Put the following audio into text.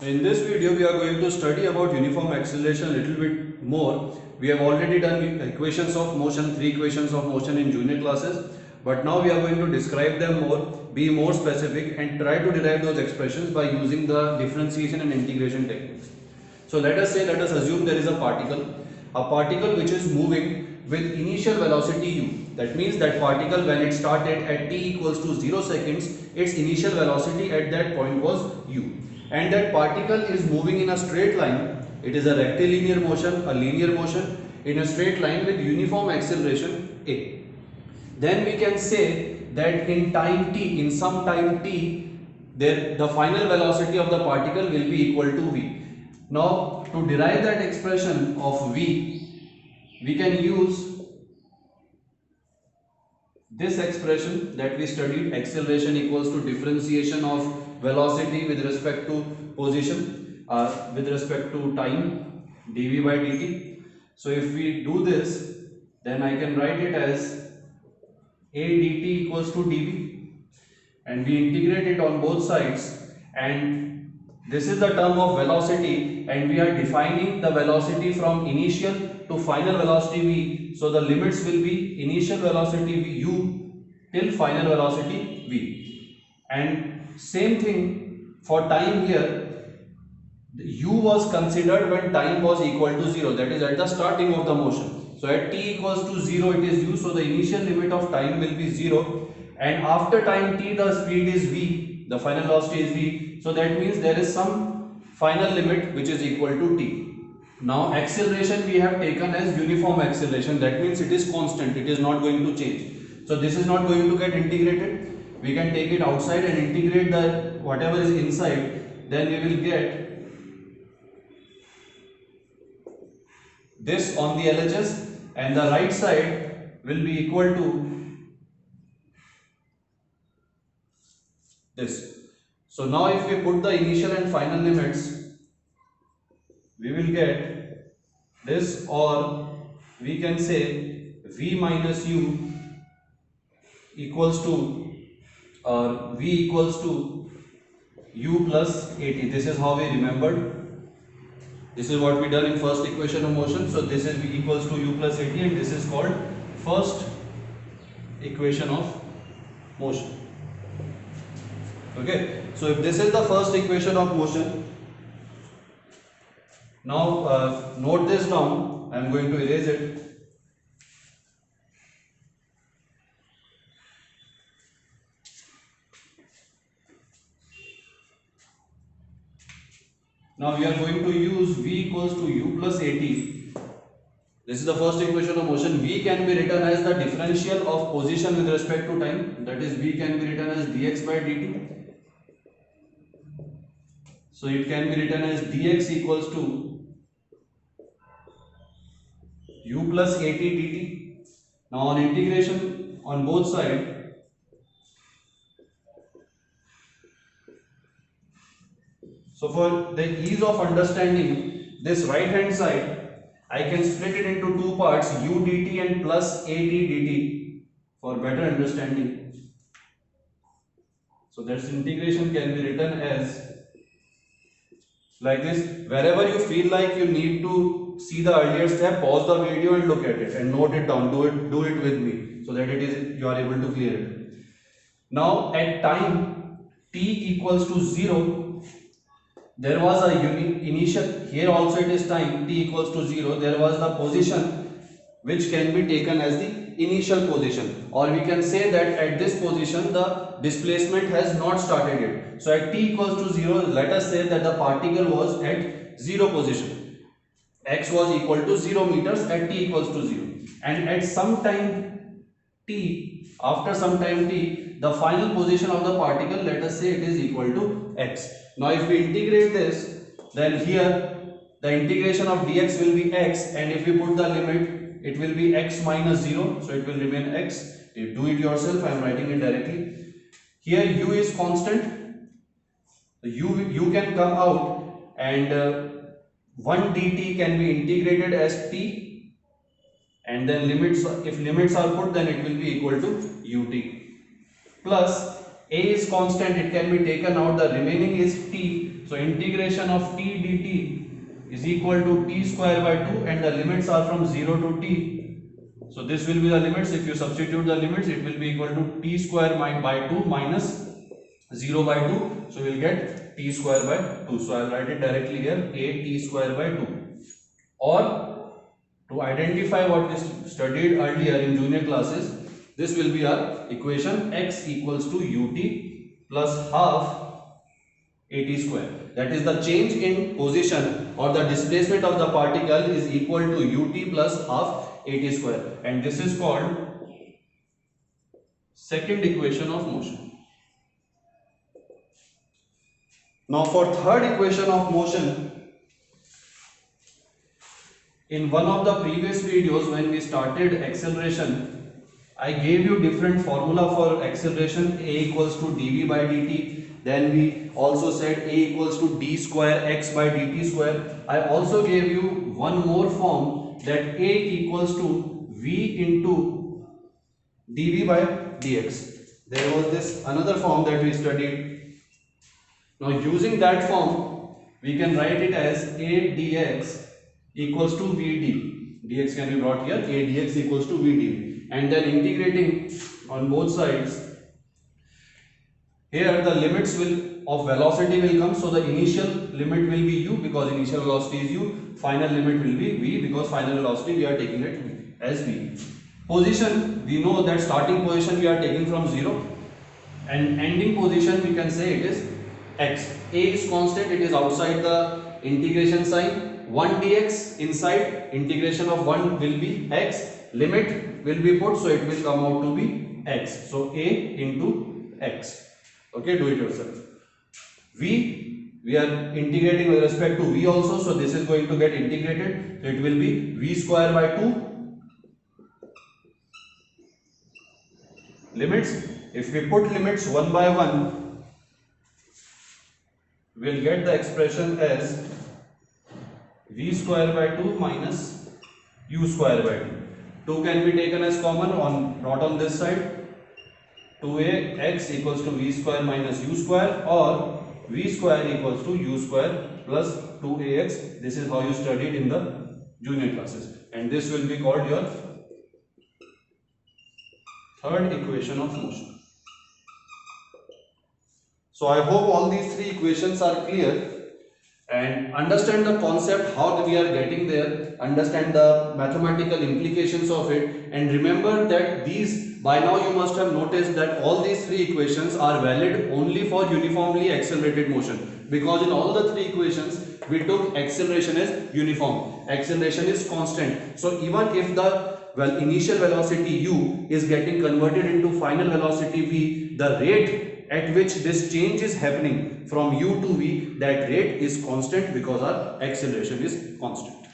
In this video, we are going to study about uniform acceleration a little bit more. We have already done equations of motion, 3 equations of motion in junior classes, but now we are going to describe them more, be more specific and try to derive those expressions by using the differentiation and integration techniques. So let us assume there is a particle which is moving with initial velocity u. That means that particle when it started at t equals to 0 seconds, its initial velocity at that point was u. And that particle is moving in a straight line. It is a rectilinear motion, a linear motion in a straight line with uniform acceleration a. Then we can say that in time t, in some time t, the final velocity of the particle will be equal to v. Now to derive that expression of v, we can use this expression that we studied, acceleration equals to differentiation of velocity with respect to position, with respect to time, dv by dt. So if we do this, then I can write it as a dt equals to dv, and we integrate it on both sides, and this is the term of velocity, and we are defining the velocity from initial to final velocity v. So the limits will be initial velocity v u till final velocity v. And same thing for time here, u was considered when time was equal to 0, that is at the starting of the motion. So at t equals to 0 it is u, so the initial limit of time will be 0, and after time t the speed is v, the final velocity is v, so that means there is some final limit which is equal to t. Now acceleration we have taken as uniform acceleration, that means it is constant, it is not going to change. So this is not going to get integrated, we can take it outside and integrate the whatever is inside, then we will get this on the LHS, and the right side will be equal to this. So now if we put the initial and final limits, we will get this, or we can say v minus u equals to, or v equals to u plus at. This is how we remembered. This is what we done in first equation of motion. So this is v equals to u plus at, and this is called first equation of motion. Okay, so if this is the first equation of motion, now note this down. I am going to erase it. Now we are going to use v equals to u plus at. This is the first equation of motion. V can be written as the differential of position with respect to time. That is, v can be written as dx by dt. So it can be written as dx equals to u plus at dt. Now on integration on both sides, so for the ease of understanding this right hand side, I can split it into two parts, u dt and plus at dt, for better understanding. So that integration can be written as like this. Wherever you feel like you need to see the earlier step, pause the video and look at it and note it down. Do it with me so that you are able to clear it. Now at time t equals to 0, there was a initial, here also it is time t equals to 0, there was the position which can be taken as the initial position, or we can say that at this position the displacement has not started yet. So at t equals to 0, let us say that the particle was at 0 position, x was equal to 0 meters at t equals to 0, and at some time t, after some time t, the final position of the particle, let us say it is equal to x. Now if we integrate this, then here the integration of dx will be x, and if we put the limit, it will be x minus 0, so it will remain x. You do it yourself, I am writing it directly. Here u is constant, u can come out, and 1 dt can be integrated as t, and then limits, if limits are put, then it will be equal to ut, plus a is constant, it can be taken out, the remaining is t, So integration of t dt is equal to t square by 2 and the limits are from 0 to t. So this will be the limits. If you substitute the limits, it will be equal to t square by 2 minus 0 by 2. So we will get t square by 2. So I will write it directly here, a t square by 2. Or to identify what we studied earlier in junior classes, this will be our equation x equals to ut plus half at square. That is the change in position or the displacement of the particle is equal to ut plus half at square, and this is called second equation of motion. Now for third equation of motion, in one of the previous videos when we started acceleration, I gave you different formula for acceleration. A equals to dv by dt. Then we also said a equals to d square x by dt square. I also gave you one more form, that a equals to v into dv by dx. There was this another form that we studied. Now using that form, we can write it as a dx equals to vd. Dx can be brought here, a dx equals to vd, and then integrating on both sides. Here the limits of velocity will come, so the initial limit will be u because initial velocity is u, final limit will be v because final velocity we are taking it as v. Position, we know that starting position we are taking from 0 and ending position we can say it is x. A is constant, it is outside the integration sign. 1 dx inside, integration of 1 will be x, limit will be put, so it will come out to be x. So a into x. Okay, do it yourself. V, we are integrating with respect to v also, so this is going to get integrated, so it will be v square by 2. Limits, if we put limits one by one, we will get the expression as v square by 2 minus u square by 2. 2 can be taken as common, not on this side. 2ax equals to v square minus u square, or v square equals to u square plus 2ax. This is how you studied in the junior classes, and this will be called your third equation of motion. So I hope all these three equations are clear, and understand the concept, how we are getting there, understand the mathematical implications of it, and remember that these, by now you must have noticed that all these three equations are valid only for uniformly accelerated motion, because in all the three equations we took acceleration as uniform, acceleration is constant. So even if the initial velocity u is getting converted into final velocity v, the rate at which this change is happening from u to v, that rate is constant because our acceleration is constant.